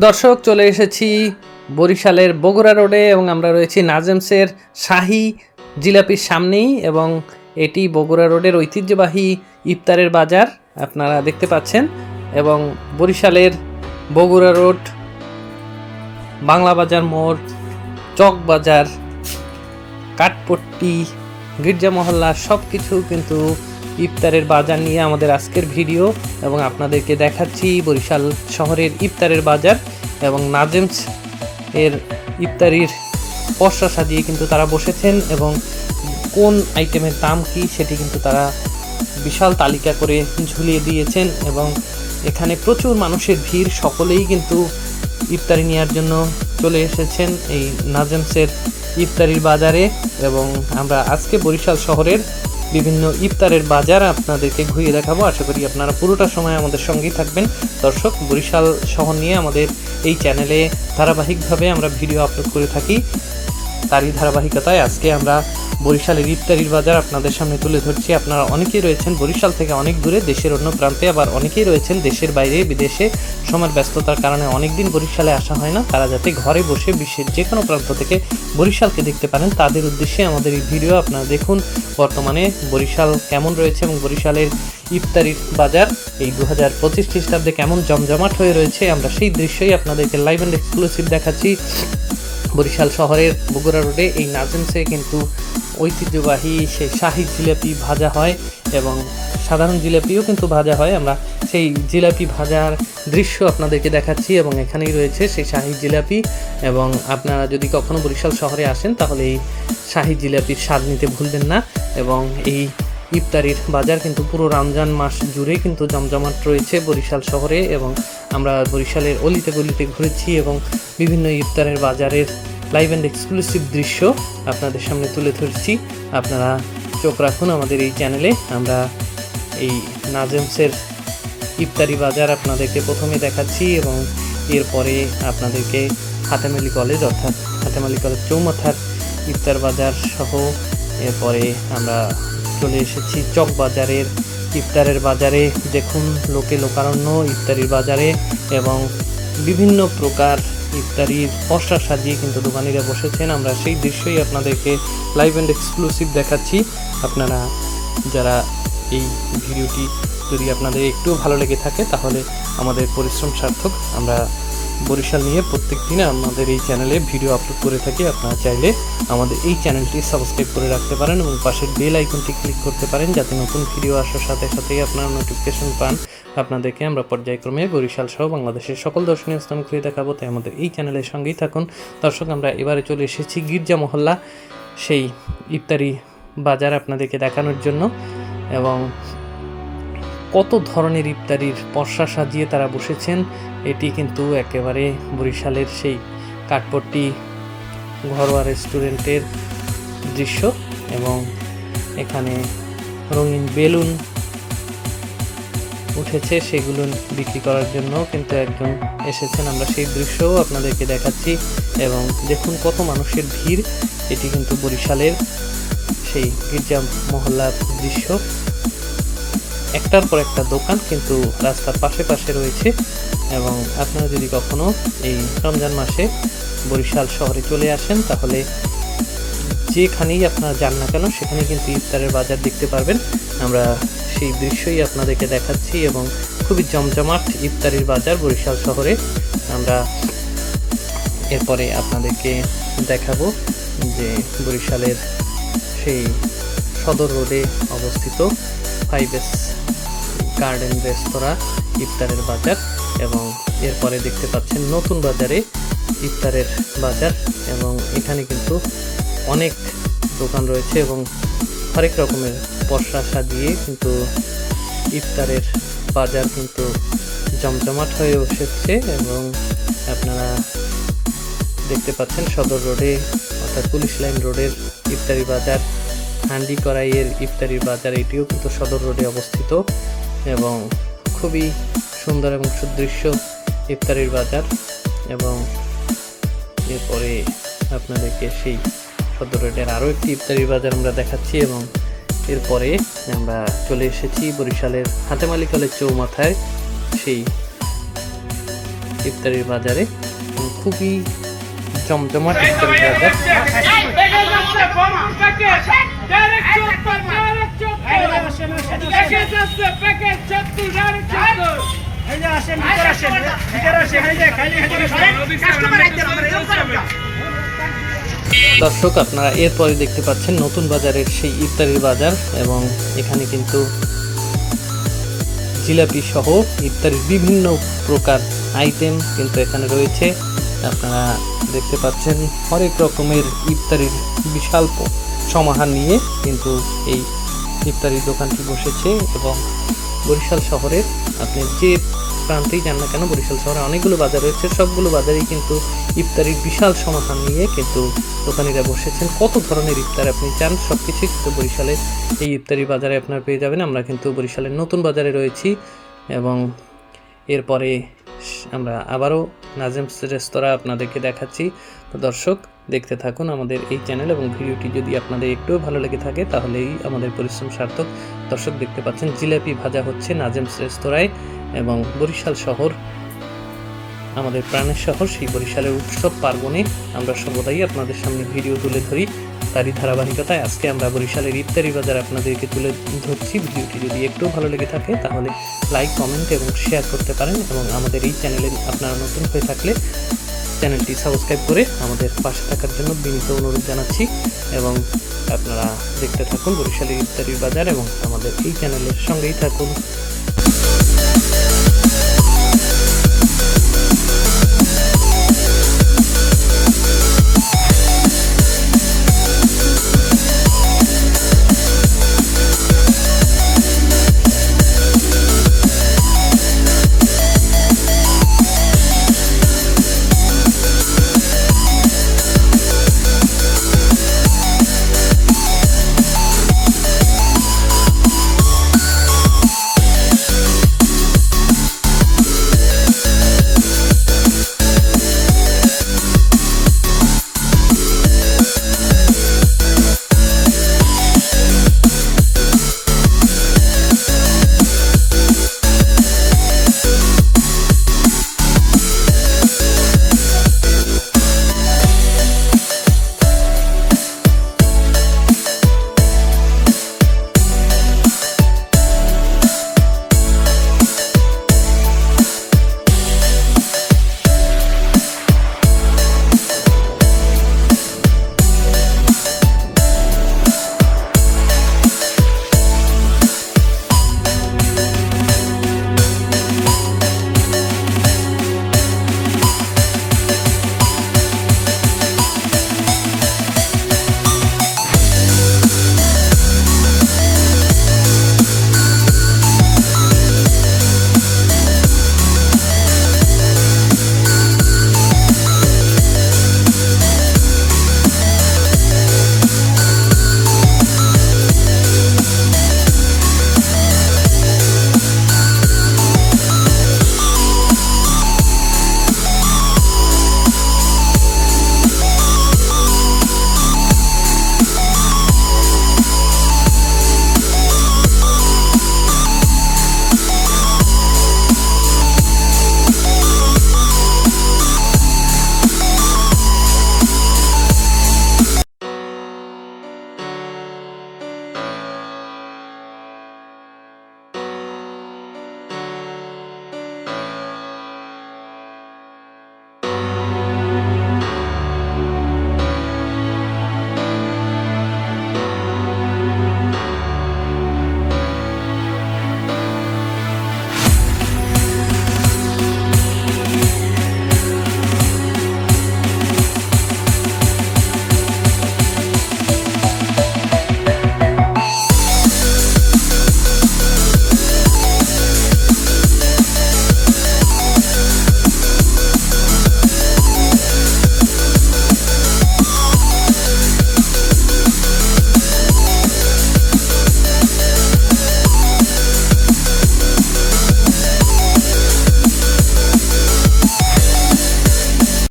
দর্শক, চলে এসেছি বরিশালের বগুড়া রোডে এবং আমরা রয়েছি নাজেমসের শাহী জিলাপির সামনেই, এবং এটি বগুড়া রোডের ঐতিহ্যবাহী ইফতারের বাজার আপনারা দেখতে পাচ্ছেন। এবং বরিশালের বগুড়া রোড, বাংলা বাজার মোড়, চক বাজার, কাঠপট্টি, গির্জা মহল্লা সব কিছু কিন্তু ইফতারের বাজার নিয়ে আমাদের আজকের ভিডিও, এবং আপনাদেরকে দেখাচ্ছি বরিশাল শহরের ইফতারের বাজার এবং নাজেমস এর ইফতারির পসরা সাজিয়ে কিন্তু তারা বসেছেন, এবং কোন আইটেমের দাম কি সেটি কিন্তু তারা বিশাল তালিকা করে ঝুলিয়ে দিয়েছেন। এবং এখানে প্রচুর মানুষের ভিড়, সকলেই কিন্তু ইফতারি নেওয়ার জন্য চলে এসেছেন এই নাজেমসের ইফতারির বাজারে। এবং আমরা আজকে বরিশাল শহরের বিভিন্ন ইফতারের বাজার আপনাদেরকে ঘুরিয়ে দেখাবো। আশা করি আপনারা পুরোটা সময় আমাদের সঙ্গেই থাকবেন। দর্শক, বরিশাল শহর নিয়ে আমাদের এই চ্যানেলে ধারাবাহিকভাবে আমরা ভিডিও আপলোড করে থাকি। তারই ধারাবাহিকতায় আজকে আমরা বরিশালের ইফতারির বাজার আপনাদের সামনে তুলে ধরছি। আপনারা অনেকেই রয়েছেন বরিশাল থেকে অনেক দূরে, দেশের অন্য প্রান্তে, আবার অনেকেই রয়েছেন দেশের বাইরে বিদেশে। সময়ের ব্যস্ততার কারণে অনেক দিন বরিশালে আসা হয় না, তারা যাতে ঘরে বসে বিশ্বের যে কোনো প্রান্ত থেকে বরিশালকে দেখতে পারেন, তাদের উদ্দেশ্যে আমাদের এই ভিডিও। আপনারা দেখুন বর্তমানে বরিশাল কেমন রয়েছে এবং বরিশালের ইফতারির বাজার এই 2025 খ্রিস্টাব্দে কেমন জমজমাট হয়ে রয়েছে। আমরা সেই দৃশ্যই আপনাদেরকে লাইভ অ্যান্ড এক্সক্লুসিভ দেখাচ্ছি। বরিশাল শহরের বগুড়া রোডে এই নাজেমসে কিন্তু ঐতিহ্যবাহী সেই শাহী জিলাপি ভাজা হয়, এবং সাধারণ জিলাপিও কিন্তু ভাজা হয়। আমরা সেই জিলাপি ভাজার দৃশ্য আপনাদেরকে দেখাচ্ছি, এবং এখানেই রয়েছে সেই শাহী জিলাপি। এবং আপনারা যদি কখনো বরিশাল শহরে আসেন তাহলে এই শাহী জিলাপির স্বাদ নিতে ভুলবেন না। এবং এই ইফতারির বাজার কিন্তু পুরো রমজান মাস জুড়ে কিন্তু জমজমাট রয়েছে বরিশাল শহরে। এবং আমরা বরিশালের অলিতে গলিতে ঘুরেছি এবং বিভিন্ন ইফতারের বাজারের লাইভ অ্যান্ড এক্সক্লুসিভ দৃশ্য আপনাদের সামনে তুলে ধরছি। আপনারা চোখ রাখুন আমাদের এই চ্যানেলে। আমরা এই নাজেমসের ইফতারি বাজার আপনাদেরকে প্রথমে দেখাচ্ছি, এবং এরপরে আপনাদেরকে হাতেম আলী কলেজ অর্থাৎ হাতেম আলী কলেজ চৌমাথার ইফতার বাজার সহ এরপরে আমরা চলে এসেছি চক বাজারের ইফতারের বাজারে। দেখুন লোকে লোকারণ্য ইফতারির বাজারে, এবং বিভিন্ন প্রকার ইফতারির পসরা সাজিয়ে কিন্তু দোকানিরা বসেছেন। আমরা সেই দৃশ্যই আপনাদেরকে লাইভ অ্যান্ড এক্সক্লুসিভ দেখাচ্ছি। আপনারা যারা এই ভিডিওটি যদি আপনাদের একটু ভালো লেগে থাকে তাহলে আমাদের পরিশ্রম সার্থক। আমরা বরিশাল নিয়ে প্রত্যেক দিন আমাদের এই চ্যানেলে ভিডিও আপলোড করে থাকি। আপনারা চাইলে আমাদের এই চ্যানেলটি সাবস্ক্রাইব করে রাখতে পারেন এবং পাশের বেল আইকনটি ক্লিক করতে পারেন, যাতে নতুন ভিডিও আসার সাথে সাথেই আপনারা নোটিফিকেশন পান। আপনাদেরকে আমরা পর্যায়ক্রমে বরিশাল সহ বাংলাদেশের সকল দর্শনীয় স্থান ঘুরে দেখাবো, তাই আমাদের এই চ্যানেলের সঙ্গেই থাকুন। দর্শক, আমরা এবারে চলে এসেছি গির্জা মহল্লা সেই ইফতারি বাজার আপনাদেরকে দেখানোর জন্য। এবং কত ধরনের ইফতারির পসরা সাজিয়ে তারা বসেছেন, এটি কিন্তু একেবারে বরিশালের সেই কাঠপট্টি ঘরোয়া রেস্টুরেন্টের দৃশ্য। এবং এখানে রঙিন বেলুন উঠেছে, সেগুলো বিক্রি করার জন্য কিন্তু একজন এসেছেন। আমরা সেই দৃশ্যও আপনাদেরকে দেখাচ্ছি। এবং দেখুন কত মানুষের ভিড়, এটি কিন্তু বরিশালের সেই গির্জা মহল্লার দৃশ্য। একটার পর একটা দোকান কিন্তু রাস্তার পাশে পাশে রয়েছে। এবং আপনারা যদি কখনো এই রমজান মাসে বরিশাল শহরে চলে আসেন তাহলে যেখানেই আপনারা যান না কেন সেখানে কিন্তু ইফতারের বাজার দেখতে পারবেন। আমরা সেই দৃশ্যই আপনাদেরকে দেখাচ্ছি, এবং খুবই জমজমাট ইফতারির বাজার বরিশাল শহরে। আমরা এরপরে আপনাদেরকে দেখাবো যে বরিশালের সেই সদর রোডে অবস্থিত 5S গার্ডেন রেস্তোরাঁ ইফতারের বাজার। এবং এরপরে দেখতে পাচ্ছেন নতুন বাজারে ইফতারের বাজার, এবং এখানে কিন্তু অনেক দোকান রয়েছে এবং হরেক রকমের পসরা সাজিয়ে কিন্তু ইফতারের বাজার কিন্তু জমজমাট হয়ে এসেছে। এবং আপনারা দেখতে পাচ্ছেন সদর রোডে অর্থাৎ পুলিশ লাইন রোডের ইফতারি বাজার, হান্ডি কড়াইয়ের ইফতারির বাজার, এটিও কিন্তু সদর রোডে অবস্থিত। এবং খুবই সুন্দর এবং সুদৃশ্য ইফতারির বাজার। এবং এরপরে আপনাদেরকে সেই সদর রোডের আরও একটি ইফতারির বাজার আমরা দেখাচ্ছি। এবং এরপরে আমরা চলে এসেছি বরিশালের হাতেম আলী কলেজ চৌমাথায় সেই ইফতারির বাজারে খুবই জমজমাট ইফতারির বাজার। দর্শক, আপনারা এরপরে দেখতে পাচ্ছেন নতুন বাজারের সেই ইফতারির বাজার, এবং এখানে কিন্তু জিলাপি সহ ইফতারির বিভিন্ন প্রকার আইটেম কিন্তু এখানে রয়েছে। আপনারা দেখতে পাচ্ছেন হরেক রকমের ইফতারির বিশাল সমাহার নিয়ে কিন্তু এই ইফতারির দোকানটি বসেছে। এবং বরিশাল শহরের আপনি যে প্রান্তেই যান না কেন, বরিশাল শহরে অনেকগুলো বাজার রয়েছে, সবগুলো বাজারেই কিন্তু ইফতারির বিশাল সমাহার নিয়ে কিন্তু দোকানিরা বসেছেন। কত ধরনের ইফতার আপনি চান সব কিছুই কিন্তু বরিশালের এই ইফতারি বাজারে আপনার পেয়ে যাবেন। আমরা কিন্তু বরিশালের নতুন বাজারে রয়েছি, এবং এরপরে আমরা আবারও নাজেমস রেস্তোরাঁ আপনাদেরকে দেখাচ্ছি। তো দর্শক, দেখতে থাকুন আমাদের এই চ্যানেল, এবং ভিডিওটি যদি আপনাদের একটু ভালো লেগে থাকে তাহলেই আমাদের পরিশ্রম সার্থক। দর্শক, দেখতে পাচ্ছেন জিলাপি ভাজা হচ্ছে নাজেমস রেস্তোরাঁয়, এবং বরিশাল শহর আমাদের প্রাণের শহর, সেই বরিশালের উৎসব পার্বণে আমরা সর্বদাই আপনাদের সামনে ভিডিও তুলে ধরি। তারই ধারাবাহিকতায় আজকে আমরা বরিশালের ইফতারি বাজার আপনাদেরকে তুলে ধরছি। ভিডিওটি যদি একটু ভালো লেগে থাকে তাহলে লাইক, কমেন্ট এবং শেয়ার করতে পারেন, এবং আমাদের এই চ্যানেলে আপনারা নতুন হয়ে থাকলে চ্যানেলটি সাবস্ক্রাইব করে আমাদের পাশে থাকার জন্য বিনীত অনুরোধ জানাচ্ছি। এবং আপনারা দেখতে থাকুন বরিশালের ইফতারির বাজার, এবং আমাদের এই চ্যানেলের সঙ্গেই থাকুন।